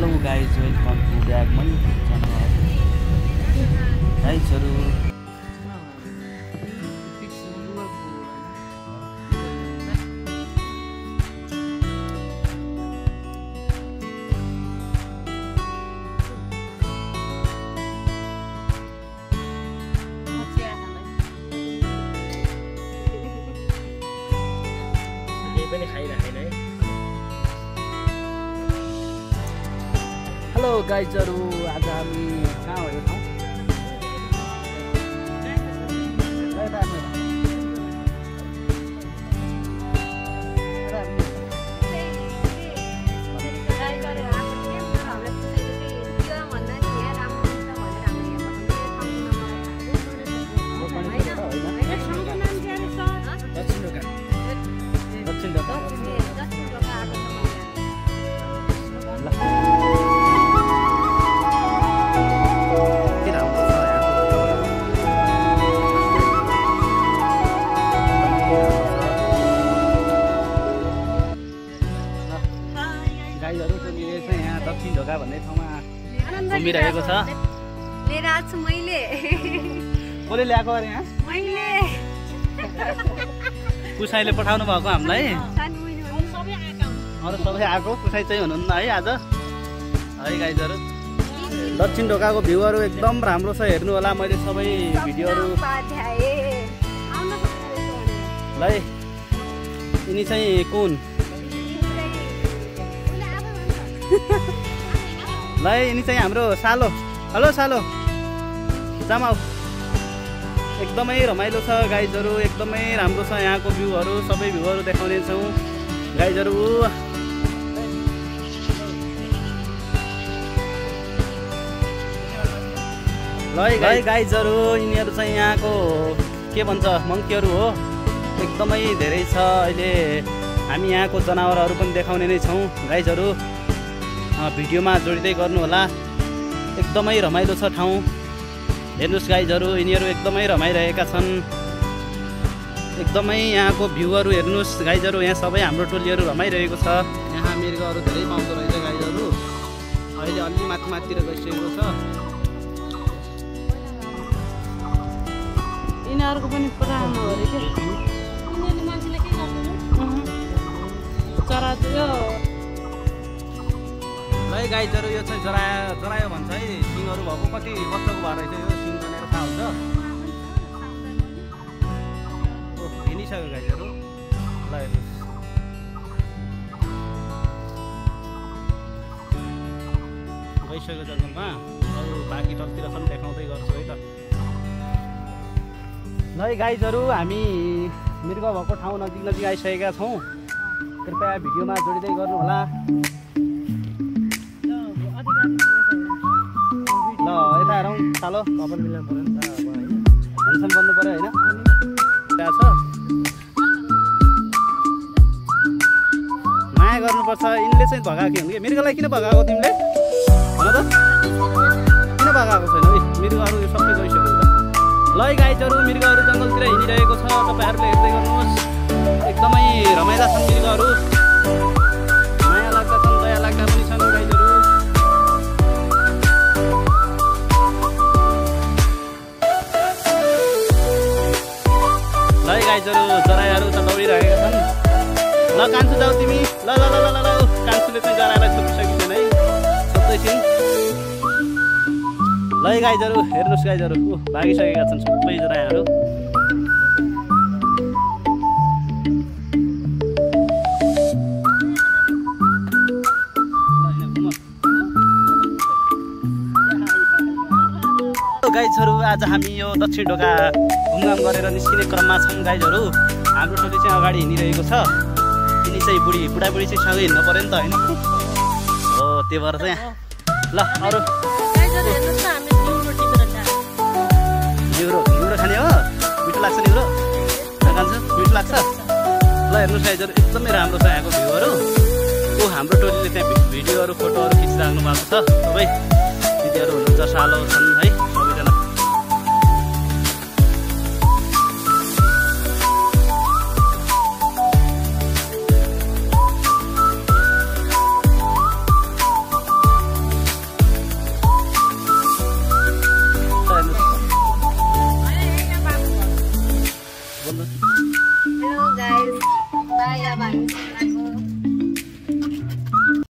Hello guys, welcome to back my YouTube channel. Guys, Hello guys, आज हामी कहाँ हो यो ठाउँ? दक्षिण ढोका भन्ने ठाउँमा घुमिरहेको छ। लिएर आछु मैले। कसले ल्याएको अरे यहाँ? मैले। कुसाईले पठाउनु भएको हामीलाई। अरू सबै आएको, कुसाई चाहिँ हुनुहुन्न है आज। है गाइजहरु, दक्षिण ढोकाको भ्यूहरु एकदम राम्रो छ, हेर्नु होला। मैले सबै भिडियोहरु ल यिनी चाहिँ कुन ल यिनी चाहिँ हाम्रो सालो। हेलो सालो, जामाउ। एकदमै रमाइलो छ गाइजहरु, एकदमै राम्रो छ यहाँको भ्यूहरु। सबै भ्यूहरु देखाउने छौं गाइजहरु। ल गाइजहरु, यिनीहरु चाहिँ यहाँको के भन्छ मङ्कीहरु हो। एकदमै धेरै छ। अहिले हामी यहाँको जनावरहरु पनि देखाउने नै छौं गाइजहरु। भिडियोमा जोडिदै गर्नु होला। एकदमै रमाइलो छ ठाउँ। हेर्नुस् गाइजहरु, यिनीहरु एकदमै रमाइरहेका छन्। एकदमै यहाँको भ्यूहरु हेर्नुस् गाइजहरु। यहाँ सबै हाम्रो टोलीहरु रमाइरहेको छ। यहाँ मृगहरु धेरै पाउँदो रहेछ गाइजहरु। अहिले अलि माथितिर गइसकेको छ। यिनीहरुको पनि पठाउनु अरे के? यिनीहरुले मान्छेले के गर्छ? चरा यो ल गाइजहरु, यो चाहिँ जरायो भन्छ है। सिङहरु भएको कति वर्षको भएर रहेछ यो सिङ भनेर थाहा हुन्छ। हिँडिसक्यो गाइजहरु। ल हेर्नुस्, गइसक्यो जग्गामा। अरू बाँकी तलतिर पनि देखाउँदै गर्छु है त। ल गाइजहरु, हामी मृग भएको ठाउँ नजिक आइसकेका छौँ। कृपया भिडियोमा जोडिँदै गर्नु होला। ल यता हेरौँ सालो, कपाल मिलाउनु पर्यो नि त अब हैन। ह्यान्डसम बन्नु पर्यो हैन। त्यहाँ छ, माया गर्नुपर्छ। यिनले चाहिँ भगाएको हुन् कि? मृगलाई किन भगाएको तिमीले भन त? किन भगाएको छैन? मृगहरू सबै गइसक्यो त। ल गाइजहरु, मृगहरू जङ्गलतिर हिँडिरहेको छ। तपाईहरुले हेर्दै गर्नुहोस्। एकदमै रमाइला छन् मृगहरू। माया लाग्दा छन्, दया लाग्दा पनि छन् गाइजहरु। गाइजहरु, जरायहरु त दौडिरहेका छन्। ल कान्छु जाऊ तिमी। ल ल ल ल ल कान्छुले चाहिँ जरायलाई छोपिसकिन्छन् है, छोप्दैछिन्। ल गाइजहरु, हेर्नुस् गाइजहरु, भागिसकेका छन् सबै जरायहरु। गाइजहरु, आज हामी यो दक्षिण ढोका घुमघाम गरेर निस्किने क्रममा छौँ गाइजहरु। हाम्रो टोली चाहिँ अगाडि हिँडिरहेको छ। यिनी चाहिँ बुढाबुढी चाहिँ सँगै हिँड्नु पर्यो नि त हैन? हो, त्यो भएर चाहिँ ल अरू निउरो खाने हो। मिठो लाग्छ निउरो? खान्छ, मिठो लाग्छ। ल हेर्नुहोस् गाइजहरु, एकदमै राम्रो छ यहाँको भ्यूहरु। हाम्रो टोलीले त्यहाँ भिडियोहरु फोटोहरु खिचिराख्नु भएको छ। सबै दिदीहरु हुनुहुन्छ, सालो छन् है सबैजना। अब हामी